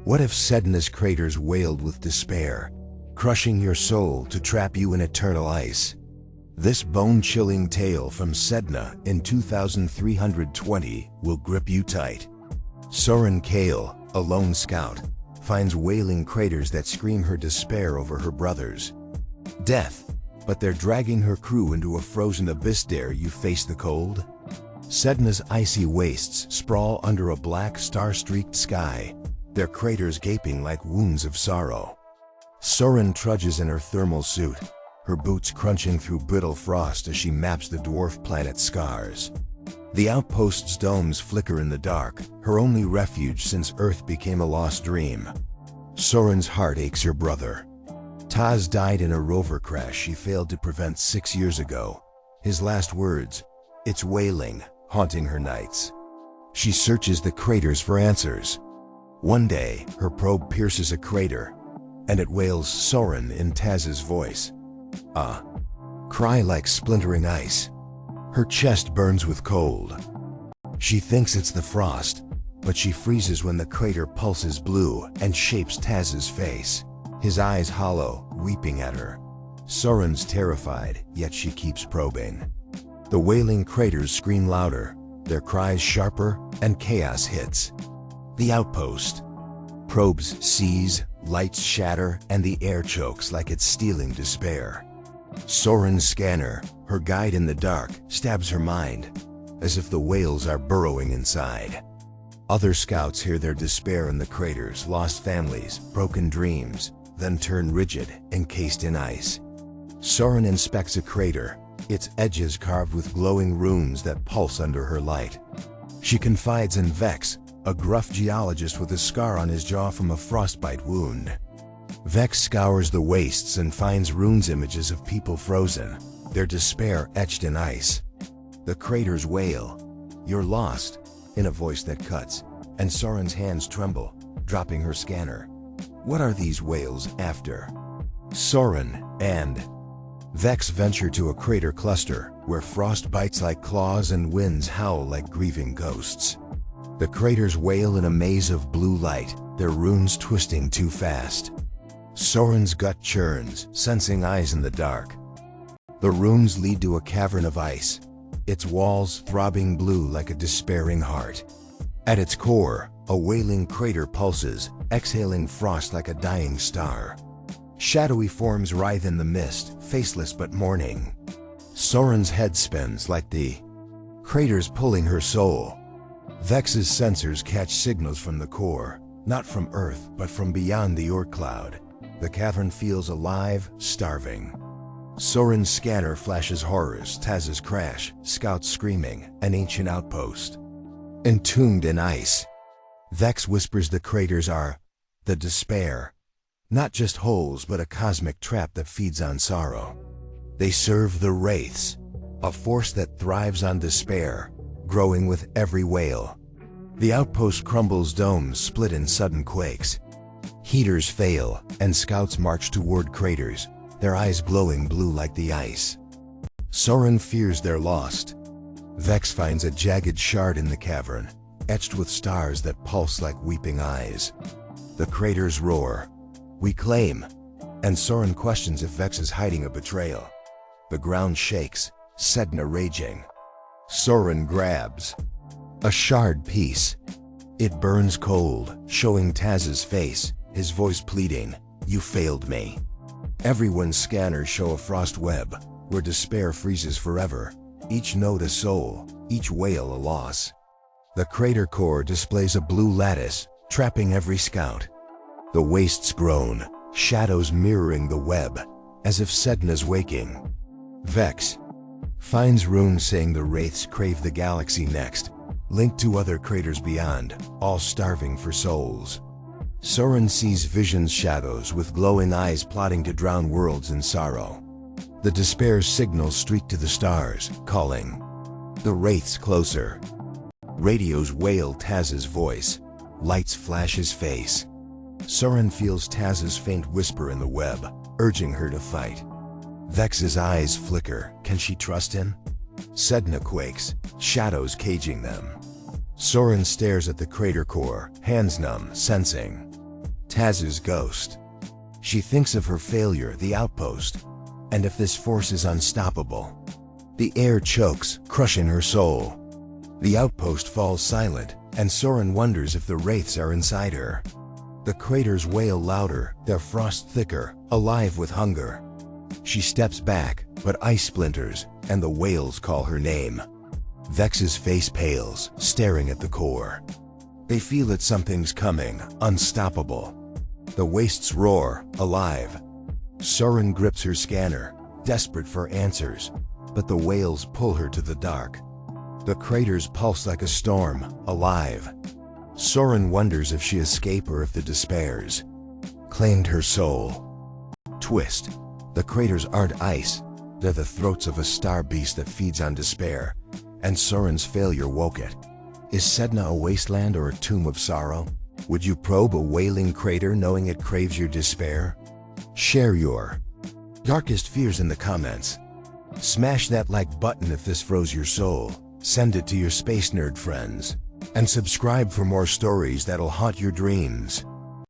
What if Sedna's craters wailed with despair, crushing your soul to trap you in eternal ice? This bone-chilling tale from Sedna in 2320 will grip you tight. Soren Kael, a lone scout, finds wailing craters that scream her despair over her brothers. Death, but they're dragging her crew into a frozen abyss. Dare you face the cold? Sedna's icy wastes sprawl under a black star-streaked sky, their craters gaping like wounds of sorrow. Soren trudges in her thermal suit, her boots crunching through brittle frost as she maps the dwarf planet's scars. The outpost's domes flicker in the dark, her only refuge since Earth became a lost dream. Soren's heart aches her brother. Taz died in a rover crash she failed to prevent 6 years ago. His last words, "It's wailing," haunting her nights. She searches the craters for answers. One day, her probe pierces a crater, and it wails Soren in Taz's voice. A cry like splintering ice. Her chest burns with cold. She thinks it's the frost, but she freezes when the crater pulses blue and shapes Taz's face, his eyes hollow, weeping at her. Soren's terrified, yet she keeps probing. The wailing craters scream louder, their cries sharper, and chaos hits. The outpost. Probes seize, lights shatter, and the air chokes like it's stealing despair. Soren's scanner, her guide in the dark, stabs her mind, as if the wails are burrowing inside. Other scouts hear their despair in the craters, lost families, broken dreams, then turn rigid, encased in ice. Soren inspects a crater, its edges carved with glowing runes that pulse under her light. She confides in Vex, a gruff geologist with a scar on his jaw from a frostbite wound. Vex scours the wastes and finds runes images of people frozen, their despair etched in ice. The craters wail, "You're lost," in a voice that cuts, and Soren's hands tremble, dropping her scanner. What are these wails after? Soren and Vex venture to a crater cluster, where frost bites like claws and winds howl like grieving ghosts. The craters wail in a maze of blue light, their runes twisting too fast. Soren's gut churns, sensing eyes in the dark. The runes lead to a cavern of ice, its walls throbbing blue like a despairing heart. At its core, a wailing crater pulses, exhaling frost like a dying star. Shadowy forms writhe in the mist, faceless but mourning. Soren's head spins like the craters pulling her soul. Vex's sensors catch signals from the core, not from Earth but from beyond the Oort cloud. The cavern feels alive, starving. Soren's scanner flashes horrors, Taz's crash, scouts screaming, an ancient outpost entombed in ice. Vex whispers the craters are the despair, not just holes but a cosmic trap that feeds on sorrow. They serve the wraiths, a force that thrives on despair, growing with every wail. The outpost crumbles, domes split in sudden quakes. Heaters fail, and scouts march toward craters, their eyes glowing blue like the ice. Soren fears they're lost. Vex finds a jagged shard in the cavern, etched with stars that pulse like weeping eyes. The craters roar, "We claim," and Soren questions if Vex is hiding a betrayal. The ground shakes, Sedna raging. Soren grabs a shard piece. It burns cold, showing Taz's face, his voice pleading, "You failed me." Everyone's scanners show a frost web, where despair freezes forever, each note a soul, each wail a loss. The crater core displays a blue lattice, trapping every scout. The wastes groan, shadows mirroring the web, as if Sedna's waking. Vex finds runes saying the wraiths crave the galaxy next, linked to other craters beyond, all starving for souls. Soren sees visions, shadows with glowing eyes plotting to drown worlds in sorrow. The despair signals streak to the stars, calling the wraiths closer. Radios wail Taz's voice, lights flash his face. Soren feels Taz's faint whisper in the web, urging her to fight. Vex's eyes flicker, can she trust him? Sedna quakes, shadows caging them. Soren stares at the crater core, hands numb, sensing Taz's ghost. She thinks of her failure, the outpost, and if this force is unstoppable. The air chokes, crushing her soul. The outpost falls silent, and Soren wonders if the wraiths are inside her. The craters wail louder, their frost thicker, alive with hunger. She steps back, but ice splinters, and the wails call her name. Vex's face pales, staring at the core. They feel that something's coming, unstoppable. The wastes roar, alive. Soren grips her scanner, desperate for answers, but the wails pull her to the dark. The craters pulse like a storm, alive. Soren wonders if she escaped or if the despairs claimed her soul. Twist. The craters aren't ice, they're the throats of a star beast that feeds on despair, and Soren's failure woke it. Is Sedna a wasteland or a tomb of sorrow? Would you probe a wailing crater knowing it craves your despair? Share your darkest fears in the comments. Smash that like button if this froze your soul. Send it to your space nerd friends. And subscribe for more stories that'll haunt your dreams.